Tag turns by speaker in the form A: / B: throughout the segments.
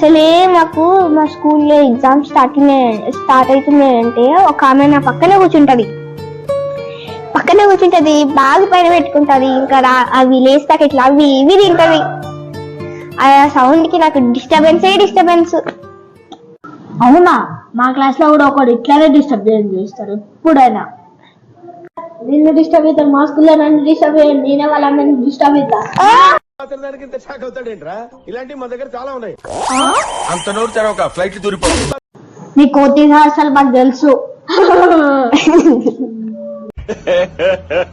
A: అసలే మాకు మా స్కూల్లో ఎగ్జామ్స్ స్టార్ట్ అవుతున్నాయంటే ఒక ఆమె నా పక్కనే కూర్చుంటది బాగా పైన పెట్టుకుంటది. ఇంకా అవి లేస్తాక ఇట్లా అవి ఇవి తింటది. ఆ సౌండ్ కి నాకు డిస్టర్బెన్స్.
B: అవునా? మా క్లాస్ లో కూడా ఒకడు ఇట్లానే డిస్టర్బ్ చేస్తారు. ఎప్పుడైనా నిన్ను డిస్టర్బ్ అవుతారు, మా స్కూల్లో నన్ను డిస్టర్బ్ అయ్యాను, నేనే వాళ్ళందరినీ డిస్టర్బ్ అవుతా.
C: ఇలాంటి మా దగ్గర చాలా ఉన్నాయి. అంత నోరు తెరవక ఫ్లైట్ దూరిపోతుంది.
B: నీ కోతి అసలు మాకు తెలుసు.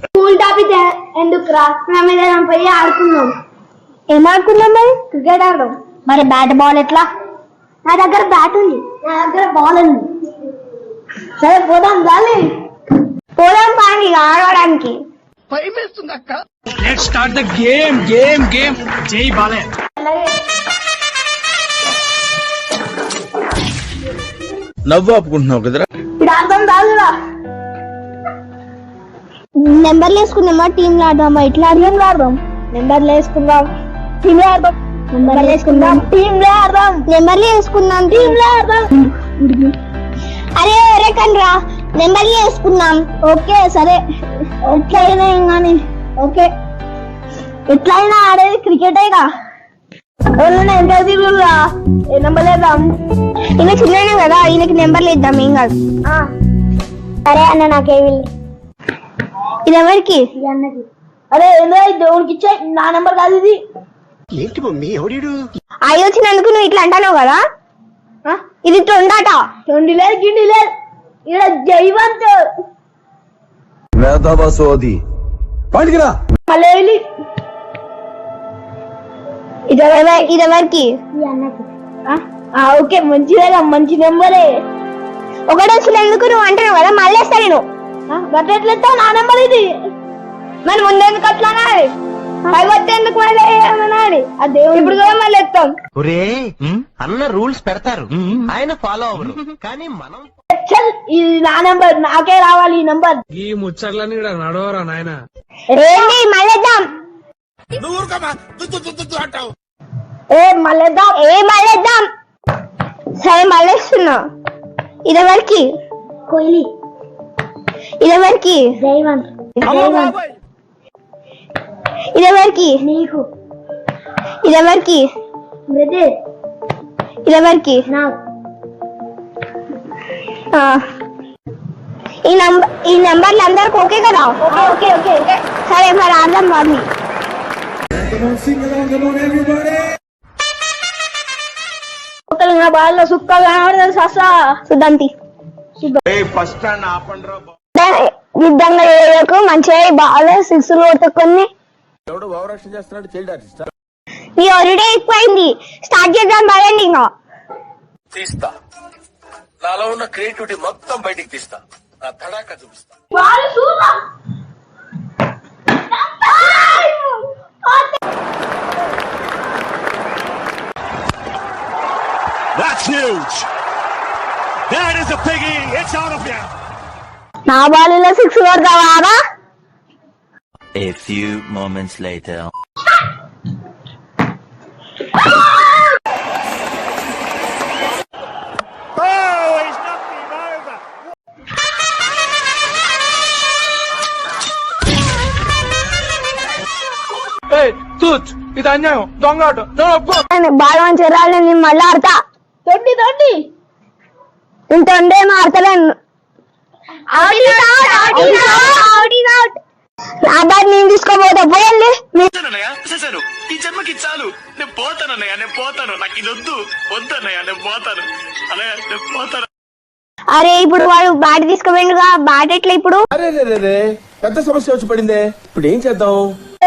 B: స్కూల్ టాపిక్ ఎందుకు రా? మీద పోయి ఆడుకున్నాం.
A: ఏం ఆడుకున్నాం మరి?
B: క్రికెట్ ఆడదాం. మరి బ్యాట్ బాల్ ఎట్లా? నా దగ్గర బ్యాట్ ఉంది, నా దగ్గర బాల్ ఉంది. సరే పోదాం
A: పాని ఆడడానికి.
D: Let's start the game. జై బాలే.
C: నవ్వు ఆపుకుంటున్నావు కదరా.
B: ఇప్పుడు ఆడదాం రాదురా.
A: నెంబర్లు వేసుకుందామా, టీంలు ఆడదామా? ఇట్లా ఆడదాం.
B: నెంబర్లు వేసుకుందాం, టీంలో ఆడదాం. నెంబర్లు వేసుకుందాం, టీంలో ఆడదాం.
A: నెంబర్లు వేసుకుందాం,
B: టీంలో ఆడదాం.
A: అరే కనరా, నెంబర్లు వేసుకుందాం.
B: ఓకే సరే, ఎట్లయినా కానీ ఓకే. ఎట్లయినా ఆడేది క్రికెటేగా. ఎవరైనా ఎంత తిరుగురా, ఏ నెంబర్ వేద్దాం?
A: ఈయన చిన్న కదా, ఈయనకి నెంబర్లు ఇద్దాం, ఏం కాదు.
B: సరే అన్న, నాకేమి
A: ఇది ఎవరికి?
B: అన్నకి. అరే ఏందో దేవునికి ఇచ్చే, నా నెంబర్ కాదు ఇది.
C: ఏంటి మమ్మీ ఎవడు?
A: అయ్యి వచ్చినందుకు నువ్వు ఇట్లా అంటావు కదా. ఇది తొండాట.
B: తొండి లేదు గిండి లేదు, ఇక్కడ జైవంత్
C: వేదవసోది పాడికిరా.
B: మళ్ళీ
A: ఇది ఎవరికి?
B: అన్నకి. ఓకే, మంచిదేగా, మంచి నెంబరే.
A: ఒకటి వచ్చినందుకు నువ్వు అంటున్నావు కదా, మళ్ళీ వేస్తా నేను.
B: గట్లెట్లెత్తావు? నా నెంబర్ ఇది.
A: మరి ముందెందుకు అట్లా ఎందుకు మళ్ళీ ఏమన్నాడు? ఆ దేవుడు ఇప్పుడు కూడా మళ్ళీ ఎత్తాం.
E: అన్న రూల్స్ పెడతారు, ఆయన ఫాలో అవ్వరు, కానీ మనం
B: ఇది నా నెంబర్, నాకే రావాలి ఈ నెంబర్.
D: ఈ ముచ్చట్లన్నీ ఇక్కడ నడవరా నాయన.
A: ఏంటి మళ్ళేద్దాం? మళ్ళేద్దాం. సరే మళ్ళేస్తున్నా. ఇది ఎవరికి?
B: కోహ్లీ.
A: ఇది ఎవరికి?
B: జైవంత్.
A: ఇది ఎవరికి?
B: నీకు.
A: ఇది ఎవరికి?
B: మృది.
A: ఇది ఎవరికి?
B: నాకు.
A: ఈ నంబర్లు అందరికి ఓకే కదా?
B: ఓకే.
A: సరే మరి ఆడదాం వాడిని.
B: నా బాల్లో సుక్కగా
A: సుద్దంతి
C: ఫస్ట్ స్టాండ్ ఆపండ్రా.
A: యుద్ధంగా చేయకు, మంచిగా బాగా సిక్స్లు కొట్టుకొని.
C: ఎవడు ఓవరాక్షన్ చేస్తున్నాడు? Child artist.
A: నీ ఒరిడే ఎక్కువైంది, స్టార్ట్ చేద్దాం బాగండి. ఇంకా
C: తీస్తా, నాలో ఉన్న క్రియేటివిటీ మొత్తం బయటికి తీస్తా, నా తడాక చూపిస్తా.
D: That's huge. That is a piggy. It's out of here.
A: నా బాలీలో సిక్స్ కొడతావా?
E: A few moments later.
D: Oh, he's knocked him over. Hey, tut, ఇది అన్యాయం, దొంగ ఆట.
A: బాగా మంచిగా రాలేదు, నేను మళ్ళీ ఆడతా.
B: తొండి
A: నేను తొండేమో ఆడతలేను. నా బాధ నేను తీసుకోబోతా, పోయండి.
D: ఈ జన్మకి చాలు, నేను పోతానన్నయ్య, నాకు ఇది వద్దన్నయ్య, నేను పోతాను.
A: అరే ఇప్పుడు వాడు బాట తీసుకోపోయిండుగా, బాట ఎట్లా ఇప్పుడు?
C: అరే పెద్ద సమస్య వచ్చి పడిందే, ఇప్పుడు ఏం చేద్దాం?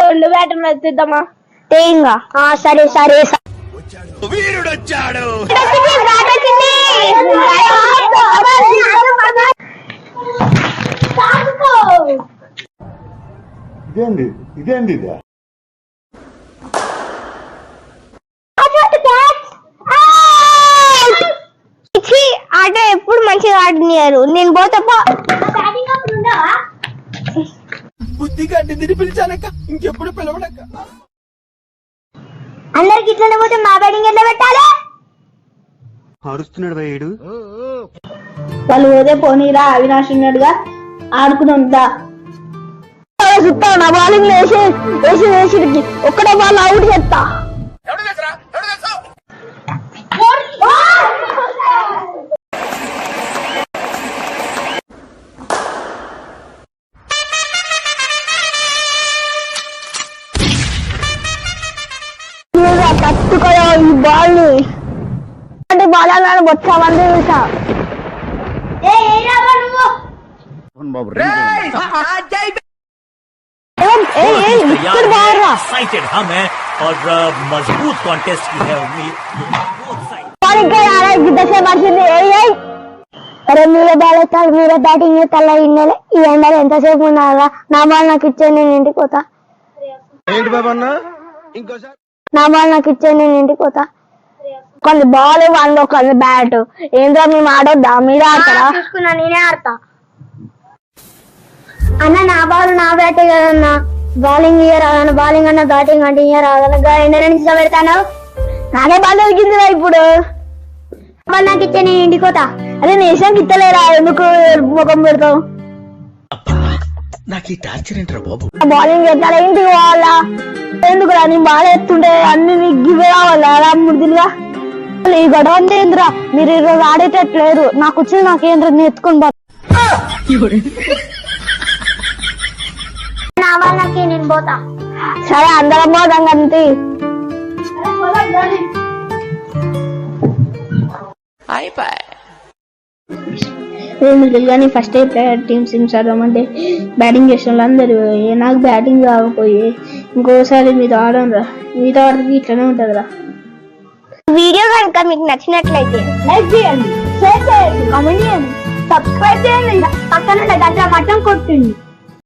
B: రెండు బ్యాటర్లు ఎత్తిద్దామా?
A: తేంగా. సరే
D: వీరుడొచ్చాడు.
C: ఇదేంది
A: ఆట ఎప్పుడు మంచిగా ఆడినారు. నేను పోతా.
C: బుద్ధిగా నిన్ను పిలిచానక్క, ఇంకెప్పుడు పిలవడక్క.
B: అందరికి ఇట్లనే పోతే మా బ్యాటింగ్ ఎట్లా పెట్టాలి?
E: అరుస్తున్నాడు భయ్యుడు.
B: వాళ్ళు పోతే పోనీరా, అవినాష్ ఉన్నాడుగా ఆడుకున్నా. చూస్తా నా బాలింగ్ వేసి వేసి వేసి ఒక్కడే బాల్ అవుట్ చేస్తా.
C: ఎవడు తెలుసురా? ఎవడు తెలుసు?
B: తట్టుకోయా ఈ బాల్ ని అంటే బాల్ అన్నాడు బొచ్చా మంది చూసా.
D: एक्साइटेड हम हैं और मजबूत कॉन्टेस्ट की है उम्मीद.
A: అరే మీరే బాల్ ఎత్తాలి, మీరే బ్యాటింగ్ ఎత్తాలా. ఇన్నెలే ఈ ఎండలు ఎంతసేపు ఉన్నారా? నా బాల్ నాకు ఇచ్చేది, నేను ఇంటికి పోతా.
E: ఏంటి బాబు అన్న ఇంకోసారి?
A: నా బాల్ నాకు ఇచ్చేది, నేను ఇంటికి పోతా. కొన్ని బాల్ వాళ్ళు ఒకళ్ళు బ్యాట్. ఏంద్రా మేము ఆడొద్దా? మీరే ఆడతారా? చూసుకున్నా, నేనే ఆడతా. అన్న నా బాల్ నా బ్యాటే కదన్నా. బౌలింగ్ ఇయర్ రాదన్న, బౌలింగ్ అన్న బ్యాటింగ్ అంటే ఇయర్ రాదన్న. ఎండ నుంచి పెడతాను. నాకే బాల్ దొరికిందిరా ఇప్పుడు. బాల్ నాకు ఇచ్చే, నేను ఇంటికి పోతా. అదే నేషన్కి ఇస్తలేరా? ఎందుకు ముఖం పెడతావు?
D: నాకు ఈ టార్చర్ ఏంట్రా బాబు?
A: బౌలింగ్ ఎత్తారా? ఇంటికి పోవాలా? ఎందుకు రా? నీ బాల్ ఎత్తుంటే అన్ని నీకు గివ్ కావాలా? రా ముడిదిగా ఈ గొడవ అంతే. ఏంద్రా మీరు ఈరోజు ఆడేటట్లేరు. నాకు వచ్చింది నాకేంద్రా, నేను ఎత్తుకొని నా వాళ్ళకి నేను పోతా. సరే అందరం పోదాం అంతే. కానీ ఫస్ట్ టీమ్ సిమ్స్ ఆడమంటే బ్యాటింగ్ చేసిన వాళ్ళు అందరు నాకు బ్యాటింగ్ కాకపోయి ఇంకోసారి మీతో ఆడరా. మీతో ఆడితే ఇట్లనే ఉంటదిరా. వీడియో కనుక మీకు నచ్చినట్లయితే లైక్ చేయండి, షేర్ చేయండి, కామెంట్ చేయండి, సబ్స్క్రైబ్ చేయండి, పక్కన గంట మట్టం కొట్టండి.